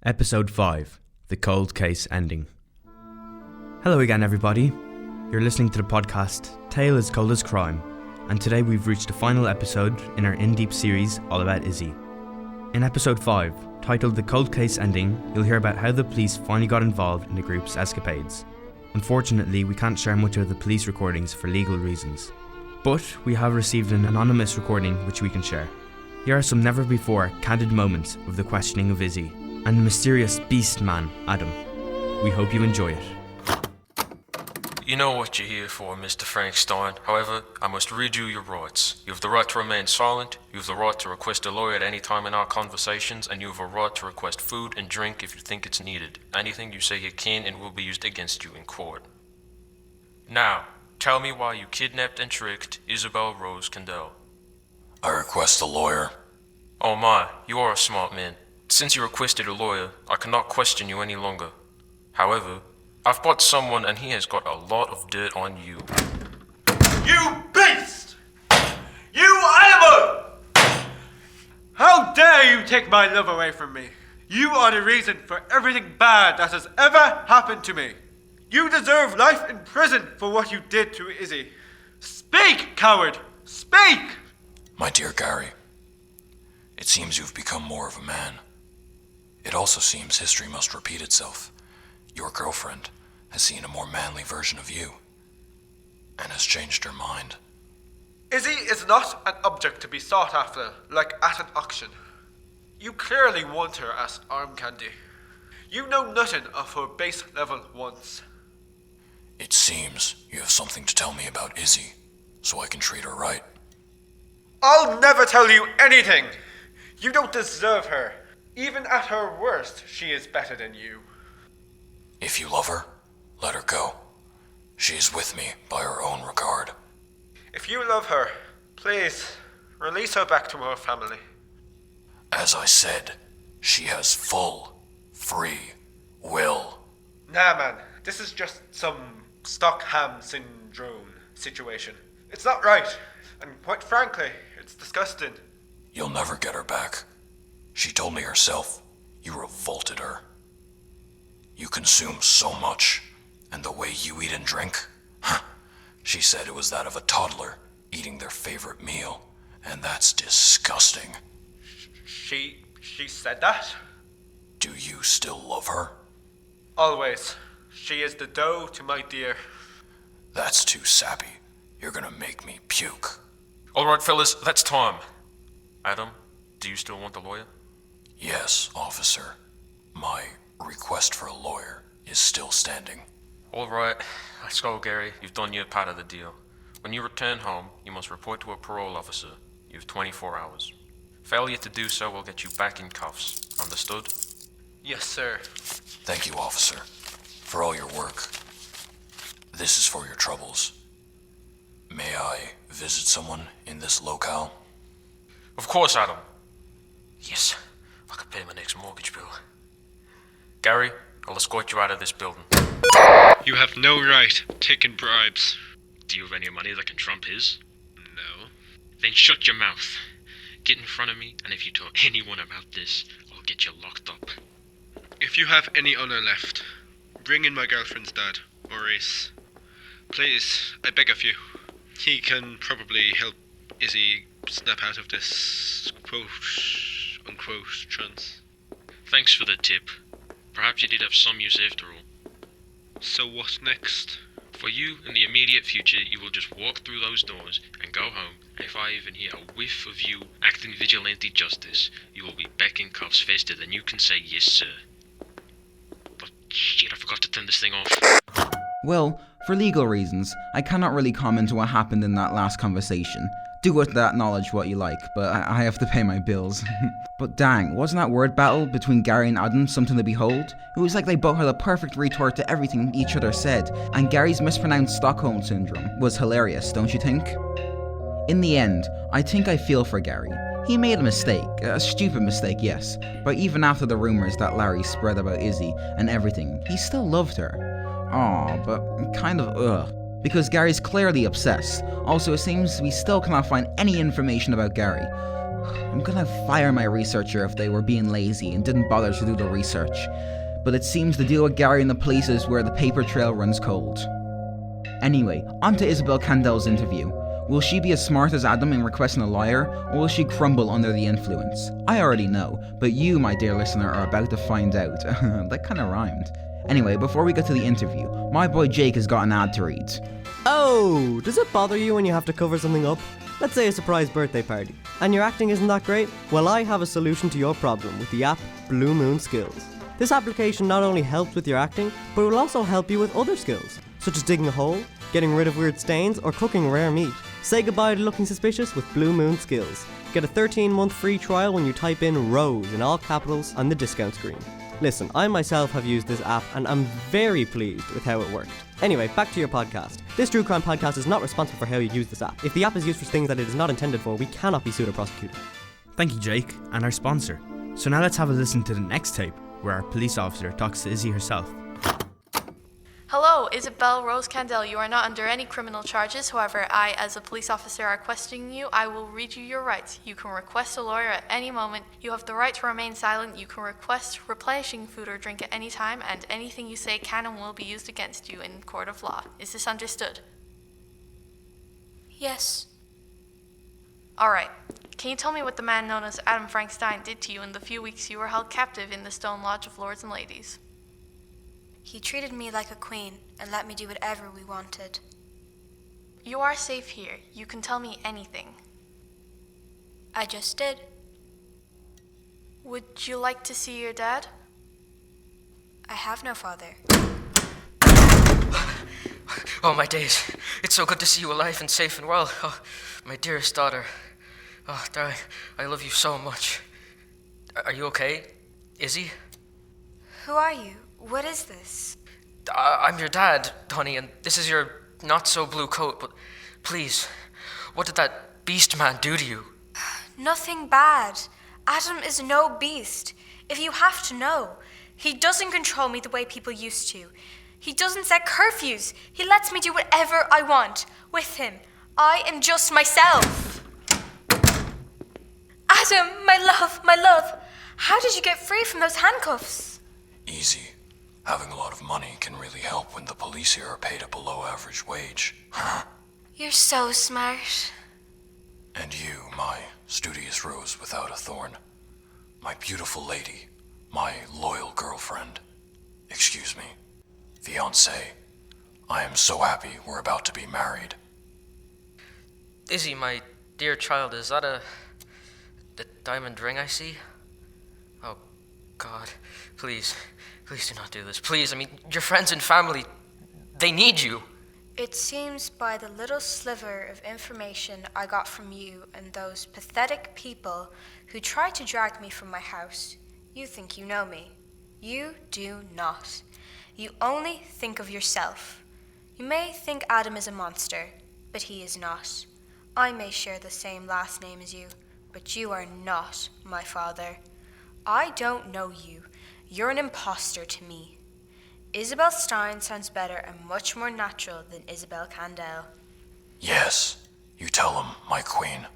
Episode 5, The Cold Case Ending. Hello again everybody, you're listening to the podcast Tale as Cold as Crime, and today we've reached the final episode in our in-deep series all about Izzy. In episode 5, titled The Cold Case Ending, you'll hear about how the police finally got involved in the group's escapades. Unfortunately, we can't share much of the police recordings for legal reasons, but we have received an anonymous recording which we can share. Here are some never-before candid moments of the questioning of Izzy and the mysterious beast man, Adam. We hope you enjoy it. You know what you're here for, Mr. Frankenstein. However, I must read you your rights. You have the right to remain silent, you have the right to request a lawyer at any time in our conversations, and you have a right to request food and drink if you think it's needed. Anything you say here can and will be used against you in court. Now, tell me why you kidnapped and tricked Isabel Rose Kendall. I request a lawyer. Oh my, you are a smart man. Since you requested a lawyer, I cannot question you any longer. However, I've bought someone and he has got a lot of dirt on you. You beast! You animal! How dare you take my love away from me? You are the reason for everything bad that has ever happened to me. You deserve life in prison for what you did to Izzy. Speak, coward! Speak! My dear Gary, it seems you've become more of a man. It also seems history must repeat itself. Your girlfriend has seen a more manly version of you and has changed her mind. Izzy is not an object to be sought after like at an auction. You clearly want her as arm candy. You know nothing of her base level wants. It seems you have something to tell me about Izzy, so I can treat her right. I'll never tell you anything! You don't deserve her. Even at her worst, she is better than you. If you love her, let her go. She is with me by her own regard. If you love her, please, release her back to her family. As I said, she has full, free will. Nah, man, this is just some Stockholm Syndrome situation. It's not right, and quite frankly, it's disgusting. You'll never get her back. She told me herself, you revolted her. You consume so much, and the way you eat and drink, she said it was that of a toddler eating their favorite meal, and that's disgusting. She said that? Do you still love her? Always. She is the dough to my dear. That's too sappy. You're gonna make me puke. Alright fellas, that's time. Adam, do you still want the lawyer? Yes, officer. My request for a lawyer is still standing. Alright, let's go Gary, you've done your part of the deal. When you return home, you must report to a parole officer. You have 24 hours. Failure to do so will get you back in cuffs. Understood? Yes, sir. Thank you, officer, for all your work. This is for your troubles. May I visit someone in this locale? Of course, Adam. Yes, I can pay my next mortgage bill. Gary, I'll escort you out of this building. You have no right taking bribes. Do you have any money that can trump his? No. Then shut your mouth. Get in front of me, and if you tell anyone about this, I'll get you locked up. If you have any honor left, bring in my girlfriend's dad, Maurice. Please, I beg of you. He can probably help Izzy snap out of this quote-unquote trance. Thanks for the tip. Perhaps you did have some use after all. So what next? For you, in the immediate future, you will just walk through those doors and go home, and if I even hear a whiff of you acting vigilante justice, you will be back in cuffs faster than you can say yes, sir. But shit, I forgot to turn this thing off. Well, for legal reasons, I cannot really comment on what happened in that last conversation. Do with that knowledge what you like, but I have to pay my bills. But dang, wasn't that word battle between Gary and Adam something to behold? It was like they both had a perfect retort to everything each other said, and Gary's mispronounced Stockholm Syndrome was hilarious, don't you think? In the end, I think I feel for Gary. He made a mistake, a stupid mistake, yes, but even after the rumours that Larry spread about Izzy and everything, he still loved her. Aw, but kind of because Gary's clearly obsessed. Also, it seems we still cannot find any information about Gary. I'm gonna fire my researcher if they were being lazy and didn't bother to do the research. But it seems the deal with Gary and the police is where the paper trail runs cold. Anyway, on to Isabel Candel's interview. Will she be as smart as Adam in requesting a lawyer, or will she crumble under the influence? I already know, but you, my dear listener, are about to find out. That kinda rhymed. Anyway, before we get to the interview, my boy Jake has got an ad to read. Oh, does it bother you when you have to cover something up? Let's say a surprise birthday party, and your acting isn't that great? Well, I have a solution to your problem with the app Blue Moon Skills. This application not only helps with your acting, but it will also help you with other skills, such as digging a hole, getting rid of weird stains, or cooking rare meat. Say goodbye to looking suspicious with Blue Moon Skills. Get a 13-month free trial when you type in ROSE in all capitals on the discount screen. Listen, I myself have used this app and I'm very pleased with how it worked. Anyway, back to your podcast. This True Crime podcast is not responsible for how you use this app. If the app is used for things that it is not intended for, we cannot be sued or prosecuted. Thank you, Jake, and our sponsor. So now let's have a listen to the next tape, where our police officer talks to Izzy herself. Hello, Isabel Rose Candel. You are not under any criminal charges. However, I, as a police officer, are questioning you. I will read you your rights. You can request a lawyer at any moment. You have the right to remain silent. You can request replenishing food or drink at any time, and anything you say can and will be used against you in court of law. Is this understood? Yes. All right. Can you tell me what the man known as Adam Frankenstein did to you in the few weeks you were held captive in the Stone Lodge of Lords and Ladies? He treated me like a queen and let me do whatever we wanted. You are safe here. You can tell me anything. I just did. Would you like to see your dad? I have no father. Oh, my days. It's so good to see you alive and safe and well. Oh, my dearest daughter. Oh, darling, I love you so much. Are you okay, Izzy? Who are you? What is this? I'm your dad, honey, and this is your not-so-blue coat, but please, what did that beast man do to you? Nothing bad. Adam is no beast. If you have to know, he doesn't control me the way people used to. He doesn't set curfews. He lets me do whatever I want with him. I am just myself. Adam, my love, how did you get free from those handcuffs? Easy. Having a lot of money can really help when the police here are paid a below-average wage. You're so smart. And you, my studious rose without a thorn. My beautiful lady. My loyal girlfriend. Excuse me. Fiancé. I am so happy we're about to be married. Izzy, my dear child, is that the diamond ring I see? Oh, God. Please do not do this. Please, I mean, your friends and family, they need you. It seems by the little sliver of information I got from you and those pathetic people who tried to drag me from my house, you think you know me. You do not. You only think of yourself. You may think Adam is a monster, but he is not. I may share the same last name as you, but you are not my father. I don't know you. You're an imposter to me. Isabel Stein sounds better and much more natural than Isabel Candel. Yes, you tell him, my queen.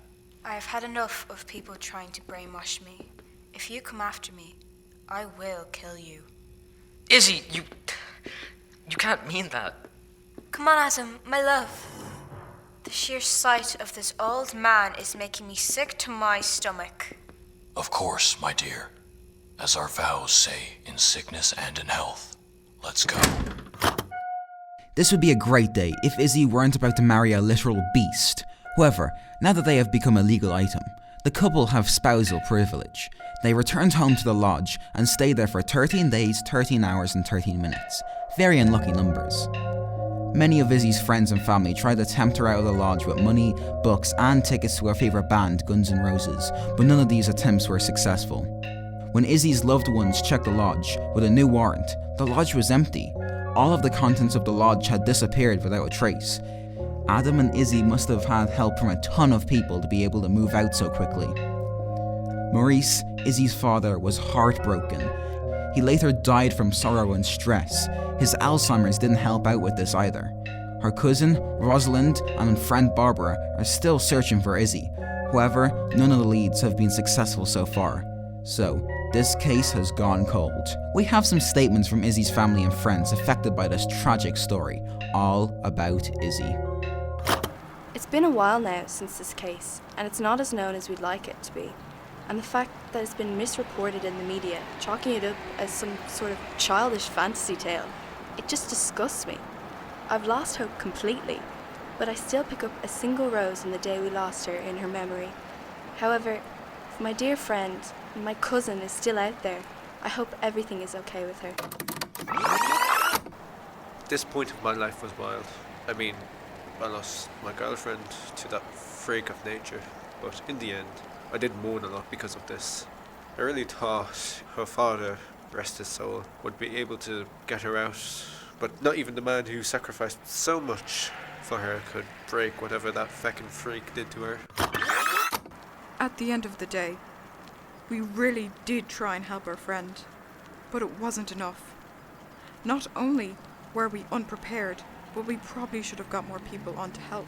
I have had enough of people trying to brainwash me. If you come after me, I will kill you. Izzy, you can't mean that. Come on, Adam, my love. The sheer sight of this old man is making me sick to my stomach. Of course, my dear. As our vows say, in sickness and in health. Let's go. This would be a great day if Izzy weren't about to marry a literal beast. However, now that they have become a legal item, the couple have spousal privilege. They returned home to the lodge and stayed there for 13 days, 13 hours and 13 minutes. Very unlucky numbers. Many of Izzy's friends and family tried to tempt her out of the lodge with money, books and tickets to her favourite band, Guns N' Roses, but none of these attempts were successful. When Izzy's loved ones checked the lodge with a new warrant, the lodge was empty. All of the contents of the lodge had disappeared without a trace. Adam and Izzy must have had help from a ton of people to be able to move out so quickly. Maurice, Izzy's father, was heartbroken. He later died from sorrow and stress. His Alzheimer's didn't help out with this either. Her cousin, Rosalind, and friend Barbara are still searching for Izzy, However, none of the leads have been successful so far. So, this case has gone cold. We have some statements from Izzy's family and friends affected by this tragic story, all about Izzy. It's been a while now since this case, and it's not as known as we'd like it to be. And the fact that it's been misreported in the media, chalking it up as some sort of childish fantasy tale, it just disgusts me. I've lost hope completely, but I still pick up a single rose on the day we lost her in her memory. However, if my dear friend, my cousin, is still out there, I hope everything is okay with her. This point of my life was wild. I mean, I lost my girlfriend to that freak of nature, but in the end, I did mourn a lot because of this. I really thought her father, rest his soul, would be able to get her out, but not even the man who sacrificed so much for her could break whatever that feckin' freak did to her. At the end of the day, we really did try and help our friend, but it wasn't enough. Not only were we unprepared, but we probably should have got more people on to help.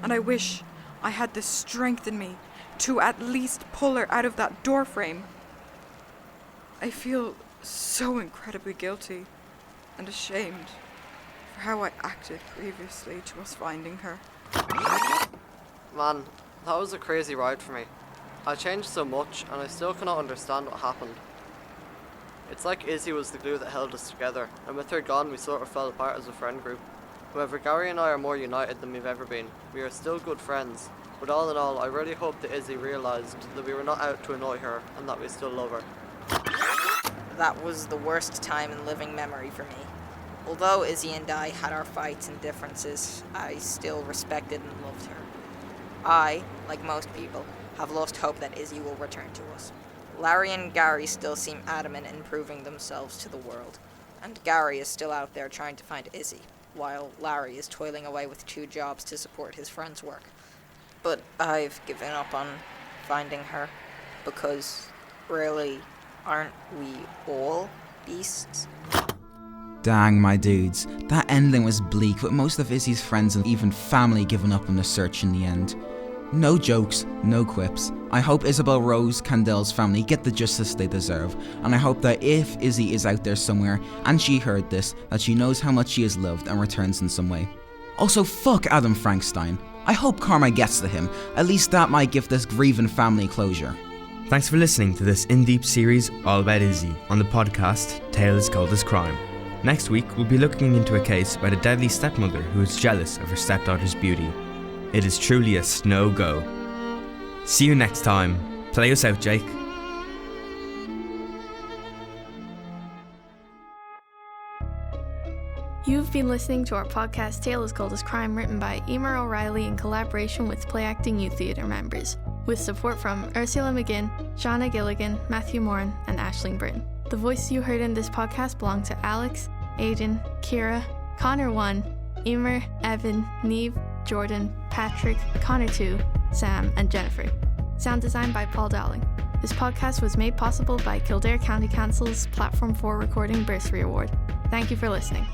And I wish I had the strength in me to at least pull her out of that door frame. I feel so incredibly guilty and ashamed for how I acted previously to us finding her. Man, that was a crazy ride for me. I changed so much and I still cannot understand what happened. It's like Izzy was the glue that held us together, and with her gone we sort of fell apart as a friend group. However, Gary and I are more united than we've ever been. We are still good friends, but all in all, I really hope that Izzy realised that we were not out to annoy her and that we still love her. That was the worst time in living memory for me. Although Izzy and I had our fights and differences, I still respected and loved her. I, like most people, have lost hope that Izzy will return to us. Larry and Gary still seem adamant in proving themselves to the world, and Gary is still out there trying to find Izzy, while Larry is toiling away with 2 jobs to support his friend's work. But I've given up on finding her, because really, aren't we all beasts? Dang, my dudes, that ending was bleak, with most of Izzy's friends and even family giving up on the search in the end. No jokes, no quips. I hope Isabel Rose Candel's family get the justice they deserve, and I hope that if Izzy is out there somewhere and she heard this, that she knows how much she is loved and returns in some way. Also, fuck Adam Frankstein. I hope karma gets to him. At least that might give this grieving family closure. Thanks for listening to this in-deep series all about Izzy on the podcast Tales Cold as Crime. Next week, we'll be looking into a case about a deadly stepmother who is jealous of her stepdaughter's beauty. It is truly a snow go. See you next time. Play us out, Jake. You've been listening to our podcast Tale as Cold as Crime, written by Emer O'Reilly in collaboration with Play Acting Youth Theatre members, with support from Ursula McGinn, Shauna Gilligan, Matthew Moran, and Aisling Britton. The voices you heard in this podcast belong to Alex, Aidan, Kira, Connor 1, Emer, Evan, Neve, Jordan, Patrick, Connor 2, Sam, and Jennifer. Sound design by Paul Dowling. This podcast was made possible by Kildare County Council's Platform 4 Recording Bursary Award. Thank you for listening.